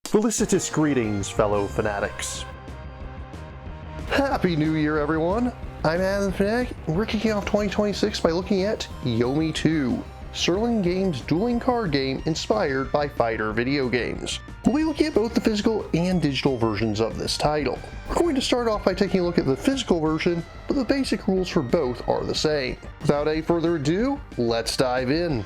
Felicitous greetings, fellow Fanatics. Happy New Year, everyone! I'm AtF Fanatic, and we're kicking off 2026 by looking at Yomi 2, Sterling Games' dueling card game inspired by fighter video games. We'll be looking at both the physical and digital versions of this title. We're going to start off by taking a look at the physical version, but the basic rules for both are the same. Without any further ado, let's dive in.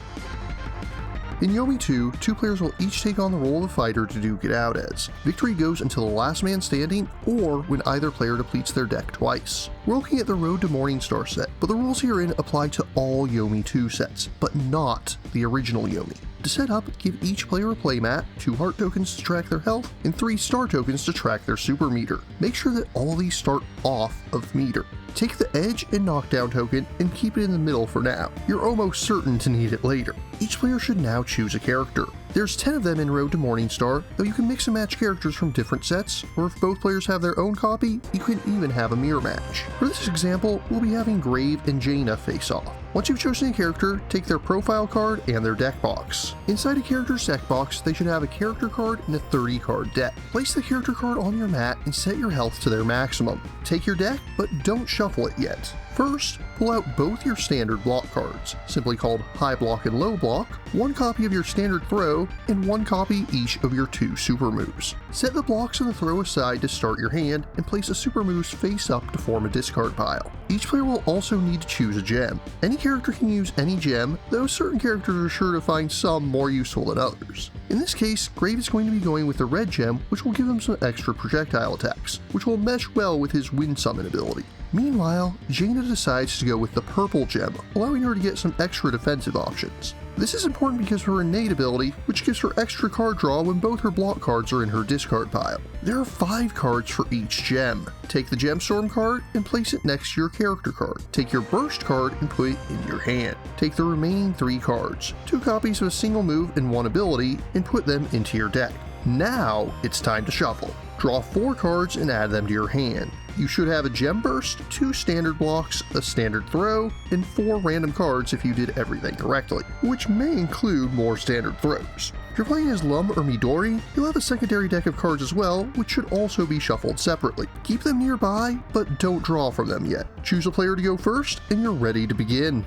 In Yomi 2, two players will each take on the role of the fighter to duke it out as. Victory goes until the last man standing, or when either player depletes their deck twice. We're looking at the Road to Morningstar set, but the rules herein apply to all Yomi 2 sets, but not the original Yomi. To set up, give each player a playmat, 2 heart tokens to track their health, and 3 star tokens to track their super meter. Make sure that all these start off of meter. Take the edge and knockdown token and keep it in the middle for now. You're almost certain to need it later. Each player should now choose a character. There's 10 of them in Road to Morningstar, though you can mix and match characters from different sets, or if both players have their own copy, you can even have a mirror match. For this example, we'll be having Grave and Jaina face off. Once you've chosen a character, take their profile card and their deck box. Inside a character's deck box, they should have a character card and a 30 card deck. Place the character card on your mat and set your health to their maximum. Take your deck, but don't shuffle it yet. First, pull out both your standard block cards, simply called High Block and Low Block, 1 copy of your standard throw, and 1 copy each of your 2 super moves. Set the blocks and the throw aside to start your hand, and place the super moves face up to form a discard pile. Each player will also need to choose a gem. Any character can use any gem, though certain characters are sure to find some more useful than others. In this case, Grave is going to be going with the red gem, which will give him some extra projectile attacks, which will mesh well with his wind summon ability. Meanwhile, Jaina decides to go with the purple gem, allowing her to get some extra defensive options. This is important because of her innate ability, which gives her extra card draw when both her block cards are in her discard pile. There are 5 cards for each gem. Take the Gemstorm card and place it next to your character card. Take your Burst card and put it in your hand. Take the remaining 3 cards, 2 copies of a single move and 1 ability, and put them into your deck. Now it's time to shuffle. Draw 4 cards and add them to your hand. You should have a Gem Burst, 2 standard blocks, a standard throw, and 4 random cards if you did everything correctly, which may include more standard throws. If you're playing as Lum or Midori, you'll have a secondary deck of cards as well, which should also be shuffled separately. Keep them nearby, but don't draw from them yet. Choose a player to go first, and you're ready to begin.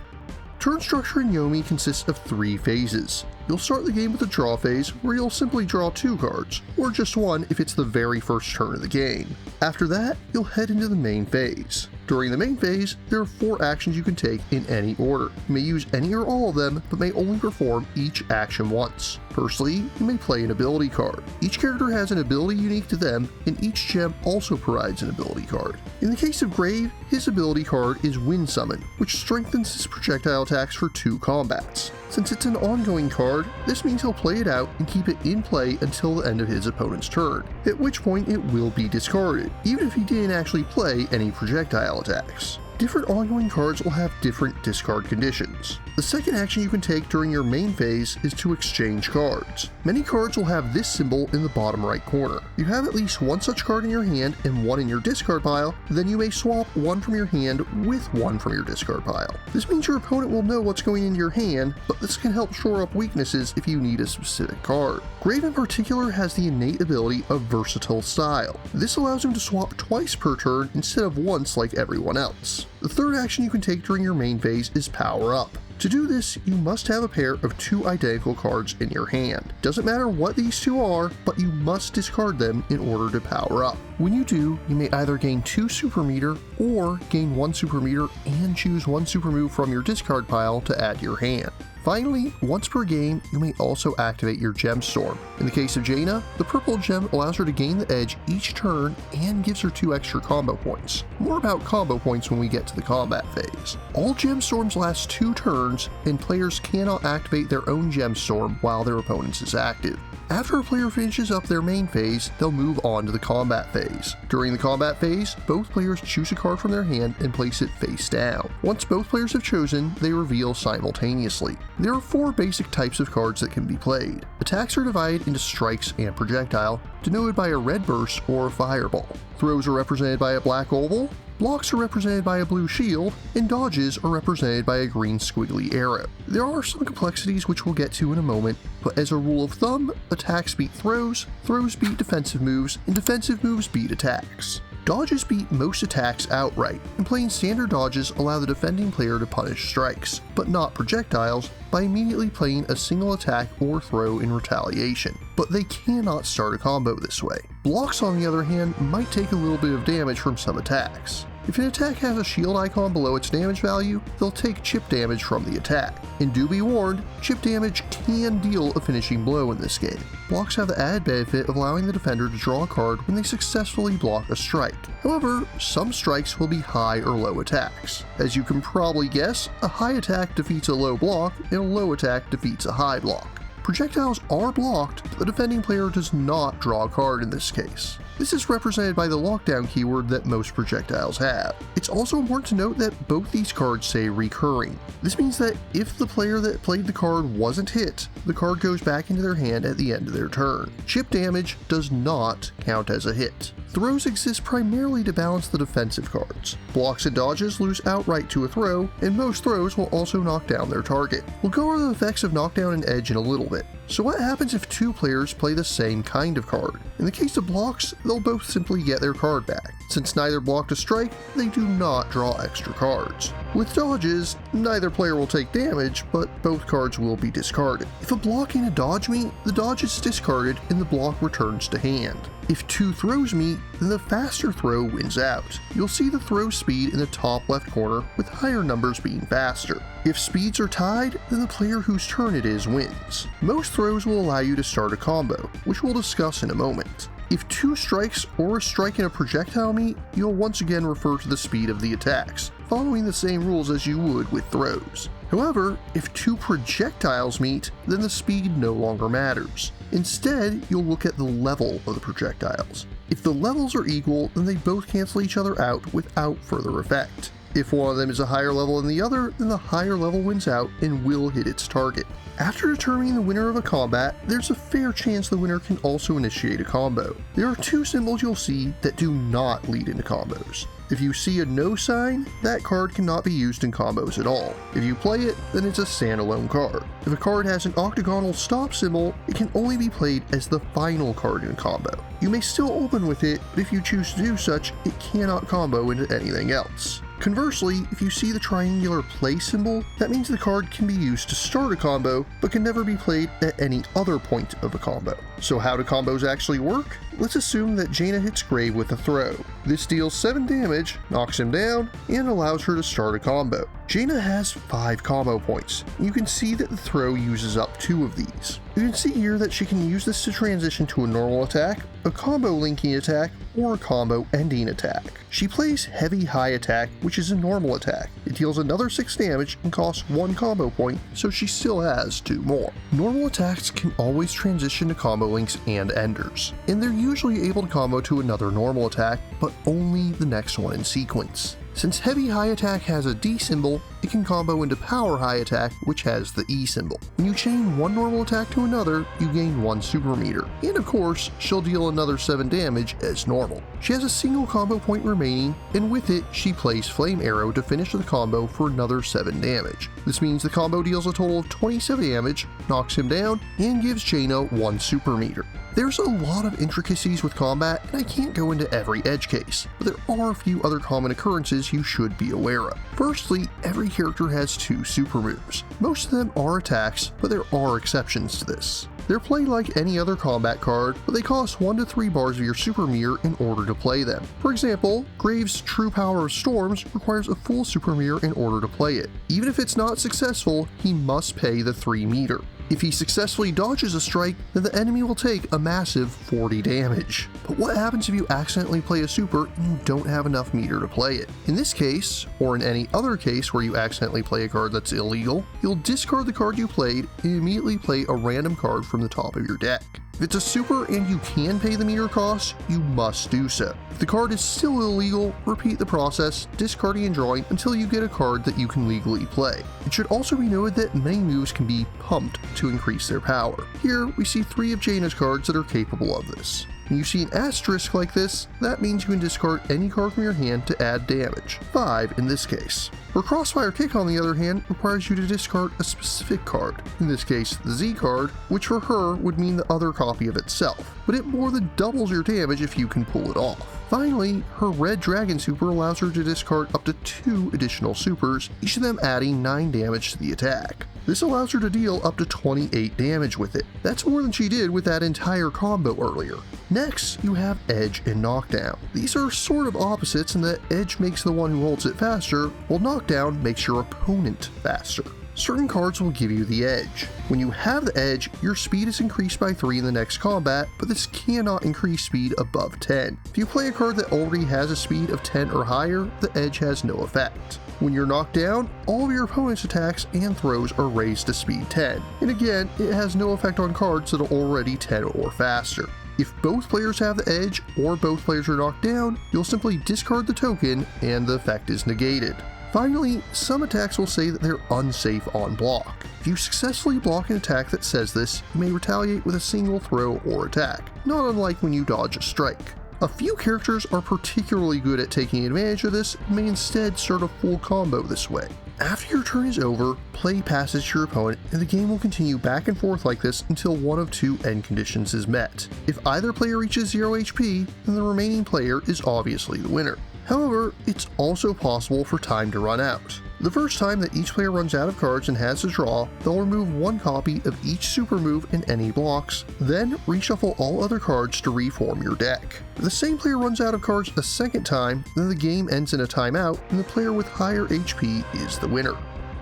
Turn structure in Yomi consists of 3 phases. You'll start the game with a draw phase, where you'll simply draw 2 cards, or just 1 if it's the very first turn of the game. After that, you'll head into the main phase. During the main phase, there are 4 actions you can take in any order. You may use any or all of them, but may only perform each action once. Firstly, you may play an ability card. Each character has an ability unique to them, and each gem also provides an ability card. In the case of Grave, his ability card is Wind Summon, which strengthens his projectile attacks for 2 combats. Since it's an ongoing card, this means he'll play it out and keep it in play until the end of his opponent's turn, at which point it will be discarded, even if he didn't actually play any projectile attacks. Different ongoing cards will have different discard conditions. The second action you can take during your main phase is to exchange cards. Many cards will have this symbol in the bottom right corner. You have at least 1 such card in your hand and 1 in your discard pile, then you may swap 1 from your hand with 1 from your discard pile. This means your opponent will know what's going into your hand, but this can help shore up weaknesses if you need a specific card. Grave in particular has the innate ability of Versatile Style. This allows him to swap twice per turn instead of once like everyone else. The third action you can take during your main phase is Power Up. To do this, you must have a pair of 2 identical cards in your hand. Doesn't matter what these 2 are, but you must discard them in order to power up. When you do, you may either gain 2 super meter or gain 1 super meter and choose 1 super move from your discard pile to add to your hand. Finally, once per game, you may also activate your Gemstorm. In the case of Jaina, the purple gem allows her to gain the edge each turn and gives her 2 extra combo points. More about combo points when we get to the combat phase. All Gemstorms last 2 turns, and players cannot activate their own Gemstorm while their opponent's is active. After a player finishes up their main phase, they'll move on to the combat phase. During the combat phase, both players choose a card from their hand and place it face down. Once both players have chosen, they reveal simultaneously. There are 4 basic types of cards that can be played. Attacks are divided into strikes and projectile, denoted by a red burst or a fireball. Throws are represented by a black oval, Blocks are represented by a blue shield, and dodges are represented by a green squiggly arrow. There are some complexities which we'll get to in a moment, but as a rule of thumb, attacks beat throws, throws beat defensive moves, and defensive moves beat attacks. Dodges beat most attacks outright, and playing standard dodges allow the defending player to punish strikes, but not projectiles, by immediately playing a single attack or throw in retaliation. But they cannot start a combo this way. Blocks, on the other hand, might take a little bit of damage from some attacks. If an attack has a shield icon below its damage value, they'll take chip damage from the attack. And do be warned, chip damage can deal a finishing blow in this game. Blocks have the added benefit of allowing the defender to draw a card when they successfully block a strike. However, some strikes will be high or low attacks. As you can probably guess, a high attack defeats a low block, and a low attack defeats a high block. Projectiles are blocked, but the defending player does not draw a card in this case. This is represented by the lockdown keyword that most projectiles have. It's also important to note that both these cards say recurring. This means that if the player that played the card wasn't hit, the card goes back into their hand at the end of their turn. Chip damage does not count as a hit. Throws exist primarily to balance the defensive cards. Blocks and dodges lose outright to a throw, and most throws will also knock down their target. We'll go over the effects of knockdown and edge in a little bit. So what happens if two players play the same kind of card? In the case of blocks, they'll both simply get their card back. Since neither blocked a strike, they do not draw extra cards. With dodges, neither player will take damage, but both cards will be discarded. If a block and a dodge meet, the dodge is discarded and the block returns to hand. If two throws meet, then the faster throw wins out. You'll see the throw speed in the top left corner, with higher numbers being faster. If speeds are tied, then the player whose turn it is wins. Most throws will allow you to start a combo, which we'll discuss in a moment. If two strikes or a strike and a projectile meet, you'll once again refer to the speed of the attacks, following the same rules as you would with throws. However, if two projectiles meet, then the speed no longer matters. Instead, you'll look at the level of the projectiles. If the levels are equal, then they both cancel each other out without further effect. If one of them is a higher level than the other, then the higher level wins out and will hit its target. After determining the winner of a combat, there's a fair chance the winner can also initiate a combo. There are two symbols you'll see that do not lead into combos. If you see a no sign, that card cannot be used in combos at all. If you play it, then it's a standalone card. If a card has an octagonal stop symbol, it can only be played as the final card in a combo. You may still open with it, but if you choose to do such, it cannot combo into anything else. Conversely, if you see the triangular play symbol, that means the card can be used to start a combo, but can never be played at any other point of a combo. So how do combos actually work? Let's assume that Jaina hits Grave with a throw. This deals 7 damage, knocks him down, and allows her to start a combo. Jaina has 5 combo points. You can see that the throw uses up 2 of these. You can see here that she can use this to transition to a normal attack, a combo linking attack, or a combo ending attack. She plays Heavy High Attack, which is a normal attack. It deals another 6 damage and costs 1 combo point, so she still has 2 more. Normal attacks can always transition to combo links and enders, and they're usually able to combo to another normal attack, but only the next one in sequence. Since Heavy High Attack has a D symbol, it can combo into Power High Attack, which has the E symbol. When you chain one normal attack to another, you gain 1 super meter. And of course, she'll deal another 7 damage as normal. She has a single combo point remaining, and with it, she plays Flame Arrow to finish the combo for another 7 damage. This means the combo deals a total of 27 damage, knocks him down, and gives Jaina 1 super meter. There's a lot of intricacies with combat, and I can't go into every edge case, but there are a few other common occurrences you should be aware of. Firstly, every character has 2 super moves. Most of them are attacks, but there are exceptions to this. They're played like any other combat card, but they cost 1 to 3 bars of your super meter in order to play them. For example, Graves' True Power of Storms requires a full super meter in order to play it. Even if it's not successful, he must pay the 3 meter. If he successfully dodges a strike, then the enemy will take a massive 40 damage. But what happens if you accidentally play a super and you don't have enough meter to play it? In this case, or in any other case where you accidentally play a card that's illegal, you'll discard the card you played and immediately play a random card from the top of your deck. If it's a super and you can pay the meter cost, you must do so. If the card is still illegal, repeat the process, discarding and drawing until you get a card that you can legally play. It should also be noted that many moves can be pumped to increase their power. Here, we see 3 of Jaina's cards that are capable of this. When you see an asterisk like this, that means you can discard any card from your hand to add damage, 5 in this case. Her Crossfire Kick, on the other hand, requires you to discard a specific card, in this case the Z card, which for her would mean the other copy of itself, but it more than doubles your damage if you can pull it off. Finally, her Red Dragon Super allows her to discard up to 2 additional supers, each of them adding 9 damage to the attack. This allows her to deal up to 28 damage with it. That's more than she did with that entire combo earlier. Next, you have Edge and Knockdown. These are sort of opposites in that Edge makes the one who holds it faster, while Knockdown makes your opponent faster. Certain cards will give you the edge. When you have the edge, your speed is increased by 3 in the next combat, but this cannot increase speed above 10. If you play a card that already has a speed of 10 or higher, the edge has no effect. When you're knocked down, all of your opponent's attacks and throws are raised to speed 10, and again, it has no effect on cards that are already 10 or faster. If both players have the edge, or both players are knocked down, you'll simply discard the token, and the effect is negated. Finally, some attacks will say that they're unsafe on block. If you successfully block an attack that says this, you may retaliate with a single throw or attack, not unlike when you dodge a strike. A few characters are particularly good at taking advantage of this and may instead start a full combo this way. After your turn is over, play passes to your opponent, and the game will continue back and forth like this until one of 2 end conditions is met. If either player reaches 0 HP, then the remaining player is obviously the winner. However, it's also possible for time to run out. The first time that each player runs out of cards and has to draw, they'll remove 1 copy of each super move in any blocks, then reshuffle all other cards to reform your deck. If the same player runs out of cards a second time, then the game ends in a timeout and the player with higher HP is the winner.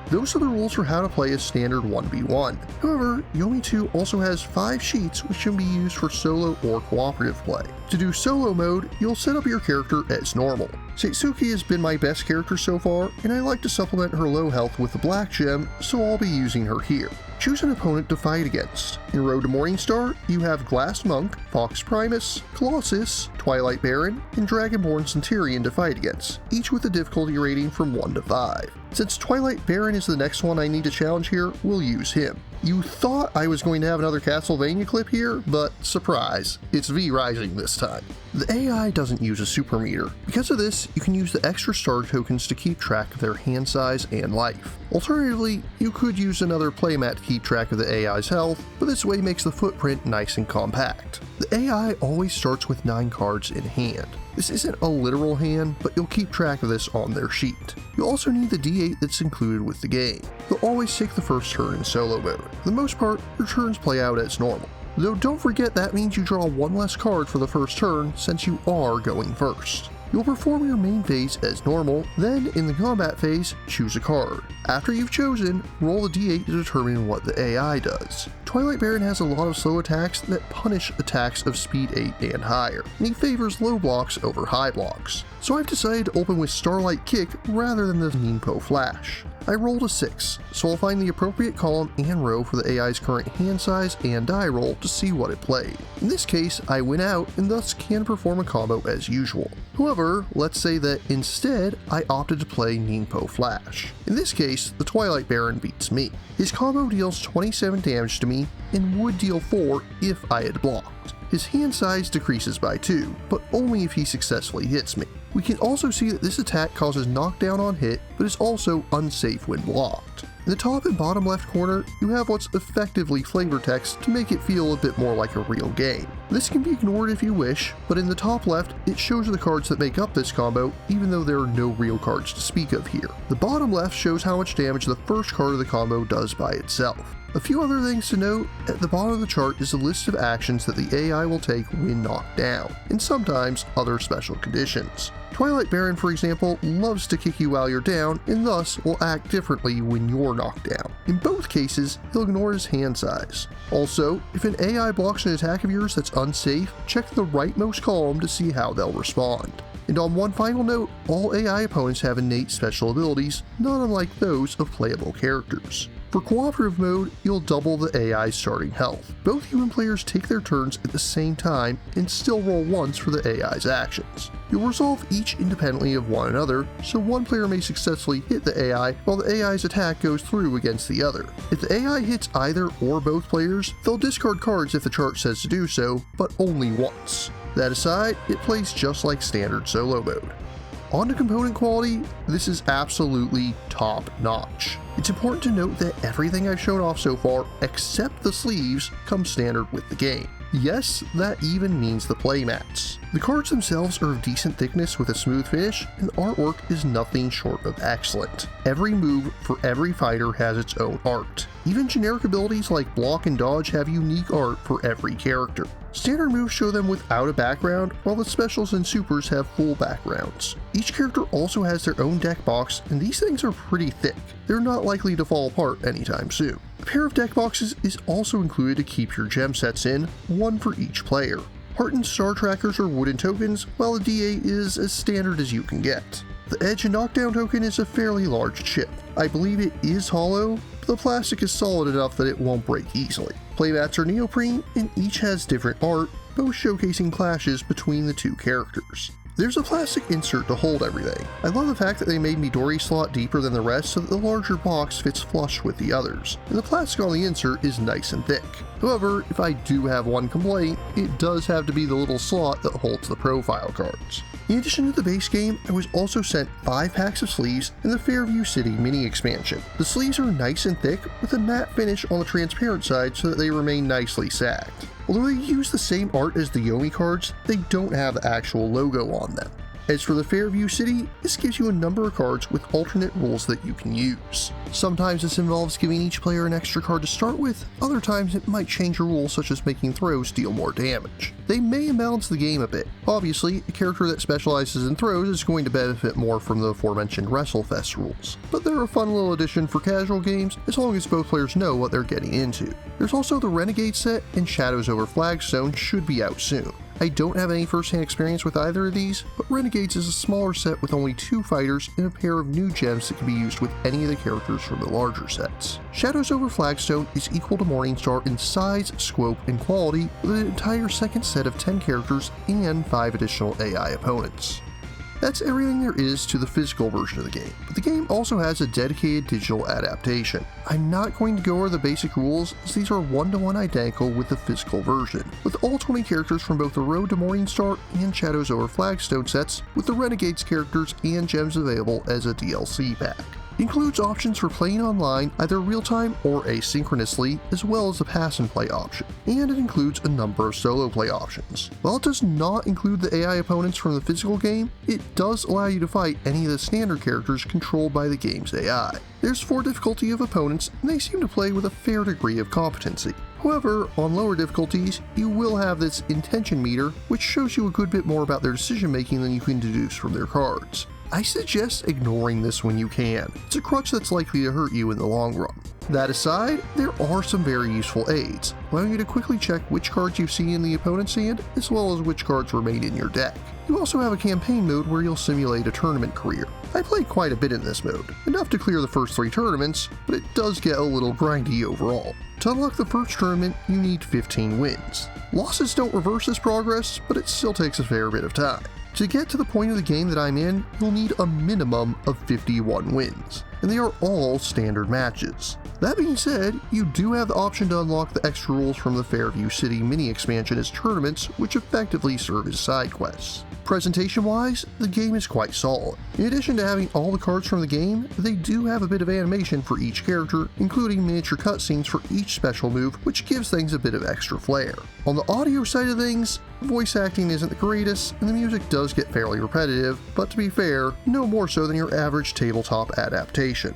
Those are the rules for how to play a standard 1v1. However, Yomi 2 also has 5 sheets which can be used for solo or cooperative play. To do solo mode, you'll set up your character as normal. Satsuki has been my best character so far, and I like to supplement her low health with the black gem, so I'll be using her here. Choose an opponent to fight against. In Road to Morningstar, you have Glass Monk, Fox Primus, Colossus, Twilight Baron, and Dragonborn Centurion to fight against, each with a difficulty rating from 1 to 5. Since Twilight Baron is the next one I need to challenge here, we'll use him. You thought I was going to have another Castlevania clip here, but surprise, it's V Rising this time. The AI doesn't use a super meter. Because of this, you can use the extra star tokens to keep track of their hand size and life. Alternatively, you could use another playmat to keep track of the AI's health, but this way makes the footprint nice and compact. The AI always starts with 9 cards in hand. This isn't a literal hand, but you'll keep track of this on their sheet. You'll also need the D8 that's included with the game. You'll always take the first turn in solo mode. For the most part, your turns play out as normal. Though don't forget that means you draw 1 less card for the first turn since you are going first. You'll perform your main phase as normal, then in the combat phase, choose a card. After you've chosen, roll the d8 to determine what the AI does. Twilight Baron has a lot of slow attacks that punish attacks of speed 8 and higher, and he favors low blocks over high blocks. So I've decided to open with Starlight Kick rather than the Ninpo Flash. I rolled a 6, so I'll find the appropriate column and row for the AI's current hand size and die roll to see what it played. In this case, I win out and thus can perform a combo as usual. However, let's say that instead I opted to play Ninpo Flash. In this case, the Twilight Baron beats me. His combo deals 27 damage to me and would deal 4 if I had blocked. His hand size decreases by 2, but only if he successfully hits me. We can also see that this attack causes knockdown on hit, but is also unsafe when blocked. In the top and bottom left corner, you have what's effectively flavor text to make it feel a bit more like a real game. This can be ignored if you wish, but in the top left, it shows the cards that make up this combo, even though there are no real cards to speak of here. The bottom left shows how much damage the first card of the combo does by itself. A few other things to note, at the bottom of the chart is a list of actions that the AI will take when knocked down, and sometimes other special conditions. Twilight Baron, for example, loves to kick you while you're down, and thus will act differently when you're knocked down. In both cases, he'll ignore his hand size. Also, if an AI blocks an attack of yours that's unsafe, check the rightmost column to see how they'll respond. And on one final note, all AI opponents have innate special abilities, not unlike those of playable characters. For cooperative mode, you'll double the AI's starting health. Both human players take their turns at the same time and still roll once for the AI's actions. You'll resolve each independently of one another, so one player may successfully hit the AI while the AI's attack goes through against the other. If the AI hits either or both players, they'll discard cards if the chart says to do so, but only once. That aside, it plays just like standard solo mode. On to component quality, this is absolutely top notch. It's important to note that everything I've shown off so far, except the sleeves, comes standard with the game. Yes, that even means the playmats. The cards themselves are of decent thickness with a smooth finish, and the artwork is nothing short of excellent. Every move for every fighter has its own art. Even generic abilities like block and dodge have unique art for every character. Standard moves show them without a background, while the specials and supers have full backgrounds. Each character also has their own deck box, and these things are pretty thick. They're not likely to fall apart anytime soon. A pair of deck boxes is also included to keep your gem sets in, one for each player. Heart and star trackers are wooden tokens, while the DA is as standard as you can get. The edge and knockdown token is a fairly large chip. I believe it is hollow, but the plastic is solid enough that it won't break easily. Playmats are neoprene, and each has different art, both showcasing clashes between the two characters. There's a plastic insert to hold everything. I love the fact that they made Midori slot deeper than the rest so that the larger box fits flush with the others, and the plastic on the insert is nice and thick. However, if I do have one complaint, it does have to be the little slot that holds the profile cards. In addition to the base game, I was also sent 5 packs of sleeves and the Fairview City mini expansion. The sleeves are nice and thick with a matte finish on the transparent side so that they remain nicely sagged. Although they use the same art as the Yomi cards, they don't have the actual logo on them. As for the Fairview City, this gives you a number of cards with alternate rules that you can use. Sometimes this involves giving each player an extra card to start with, other times it might change a rule such as making throws deal more damage. They may imbalance the game a bit. Obviously, a character that specializes in throws is going to benefit more from the aforementioned WrestleFest rules, but they're a fun little addition for casual games as long as both players know what they're getting into. There's also the Renegade set, and Shadows over Flagstone should be out soon. I don't have any first-hand experience with either of these, but Renegades is a smaller set with only 2 fighters and a pair of new gems that can be used with any of the characters from the larger sets. Shadows over Flagstone is equal to Morningstar in size, scope, and quality with an entire second set of 10 characters and 5 additional AI opponents. That's everything there is to the physical version of the game, but the game also has a dedicated digital adaptation. I'm not going to go over the basic rules as these are one-to-one identical with the physical version, with all 20 characters from both the Road to Morningstar and Shadows over Flagstone sets, with the Renegades characters and gems available as a DLC pack. It includes options for playing online either real-time or asynchronously, as well as a pass and play option, and it includes a number of solo play options. While it does not include the AI opponents from the physical game, it does allow you to fight any of the standard characters controlled by the game's AI. There's 4 difficulty of opponents, and they seem to play with a fair degree of competency. However, on lower difficulties, you will have this intention meter, which shows you a good bit more about their decision making than you can deduce from their cards. I suggest ignoring this when you can. It's a crutch that's likely to hurt you in the long run. That aside, there are some very useful aids, allowing you to quickly check which cards you've seen in the opponent's hand, as well as which cards remain in your deck. You also have a campaign mode where you'll simulate a tournament career. I played quite a bit in this mode, enough to clear the first 3 tournaments, but it does get a little grindy overall. To unlock the first tournament, you need 15 wins. Losses don't reverse this progress, but it still takes a fair bit of time. To get to the point of the game that I'm in, you'll need a minimum of 51 wins, and they are all standard matches. That being said, you do have the option to unlock the extra rules from the Fairview City mini expansion as tournaments, which effectively serve as side quests. Presentation-wise, the game is quite solid. In addition to having all the cards from the game, they do have a bit of animation for each character, including miniature cutscenes for each special move, which gives things a bit of extra flair. On the audio side of things, voice acting isn't the greatest, and the music does get fairly repetitive, but to be fair, no more so than your average tabletop adaptation.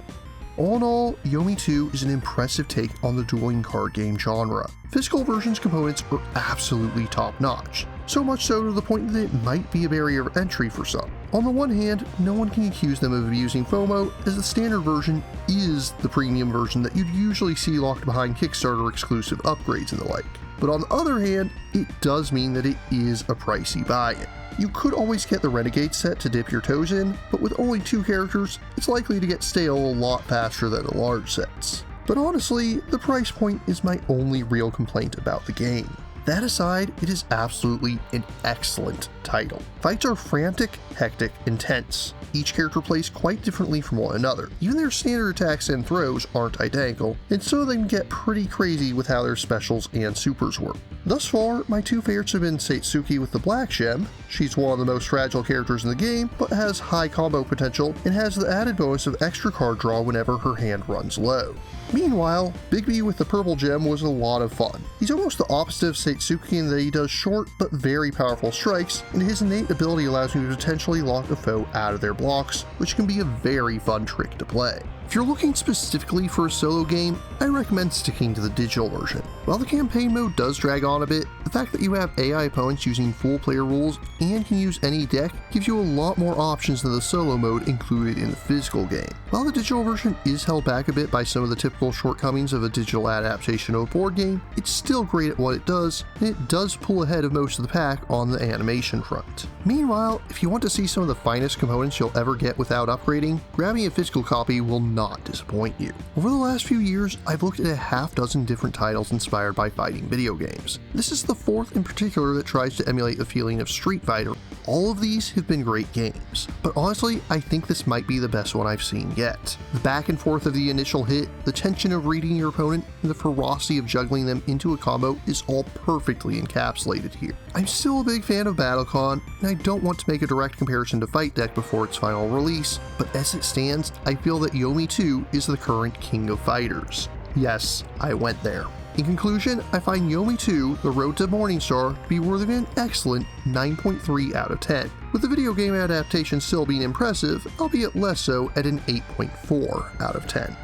All in all, Yomi 2 is an impressive take on the dueling card game genre. Physical version's components are absolutely top-notch, so much so to the point that it might be a barrier of entry for some. On the one hand, no one can accuse them of abusing FOMO, as the standard version is the premium version that you'd usually see locked behind Kickstarter exclusive upgrades and the like. But on the other hand, it does mean that it is a pricey buy-in. You could always get the Renegade set to dip your toes in, but with only 2 characters, it's likely to get stale a lot faster than the large sets. But honestly, the price point is my only real complaint about the game. That aside, it is absolutely an excellent title. Fights are frantic, hectic, intense. Each character plays quite differently from one another. Even their standard attacks and throws aren't identical, and some of them get pretty crazy with how their specials and supers work. Thus far, my two favorites have been Satsuki with the Black Gem. She's one of the most fragile characters in the game, but has high combo potential and has the added bonus of extra card draw whenever her hand runs low. Meanwhile, Bigby with the Purple Gem was a lot of fun. He's almost the opposite of Satsuki in that he does short but very powerful strikes, and his innate ability allows you to potentially lock a foe out of their blocks, which can be a very fun trick to play. If you're looking specifically for a solo game, I recommend sticking to the digital version. While the campaign mode does drag on a bit, the fact that you have AI opponents using full player rules and can use any deck gives you a lot more options than the solo mode included in the physical game. While the digital version is held back a bit by some of the typical shortcomings of a digital adaptation of a board game, it's still great at what it does, and it does pull ahead of most of the pack on the animation front. Meanwhile, if you want to see some of the finest components you'll ever get without upgrading, grabbing a physical copy will not disappoint you. Over the last few years, I've looked at a half dozen different titles inspired by fighting video games. This is the fourth in particular that tries to emulate the feeling of Street Fighter. All of these have been great games, but honestly, I think this might be the best one I've seen yet. The back and forth of the initial hit, the tension of reading your opponent, and the ferocity of juggling them into a combo is all perfectly encapsulated here. I'm still a big fan of BattleCon, and I don't want to make a direct comparison to Fight Deck before its final release, but as it stands, I feel that Yomi 2 is the current king of fighters. Yes, I went there. In conclusion, I find Yomi 2, The Road to Morningstar, to be worthy of an excellent 9.3 out of 10, with the video game adaptation still being impressive, albeit less so at an 8.4 out of 10.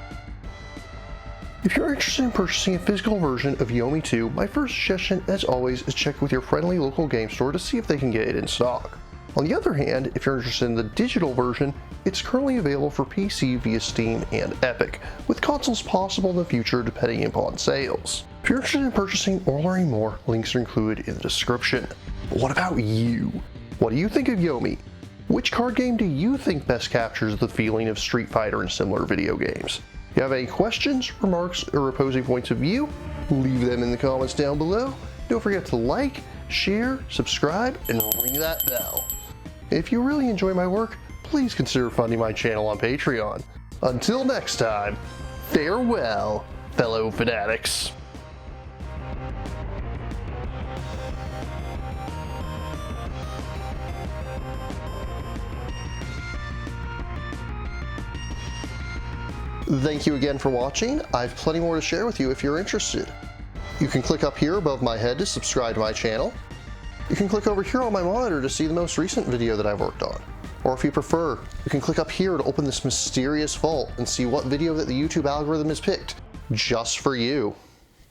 If you're interested in purchasing a physical version of Yomi 2, my first suggestion, as always, is check with your friendly local game store to see if they can get it in stock. On the other hand, if you're interested in the digital version, it's currently available for PC via Steam and Epic, with consoles possible in the future depending upon sales. If you're interested in purchasing or learning more, links are included in the description. But what about you? What do you think of Yomi? Which card game do you think best captures the feeling of Street Fighter and similar video games? If you have any questions, remarks, or opposing points of view, leave them in the comments down below. Don't forget to like, share, subscribe, and ring that bell. If you really enjoy my work, please consider funding my channel on Patreon. Until next time, farewell, fellow Fanatics. Thank you again for watching. I have plenty more to share with you if you're interested. You can click up here above my head to subscribe to my channel. You can click over here on my monitor to see the most recent video that I've worked on. Or if you prefer, you can click up here to open this mysterious vault and see what video that the YouTube algorithm has picked just for you.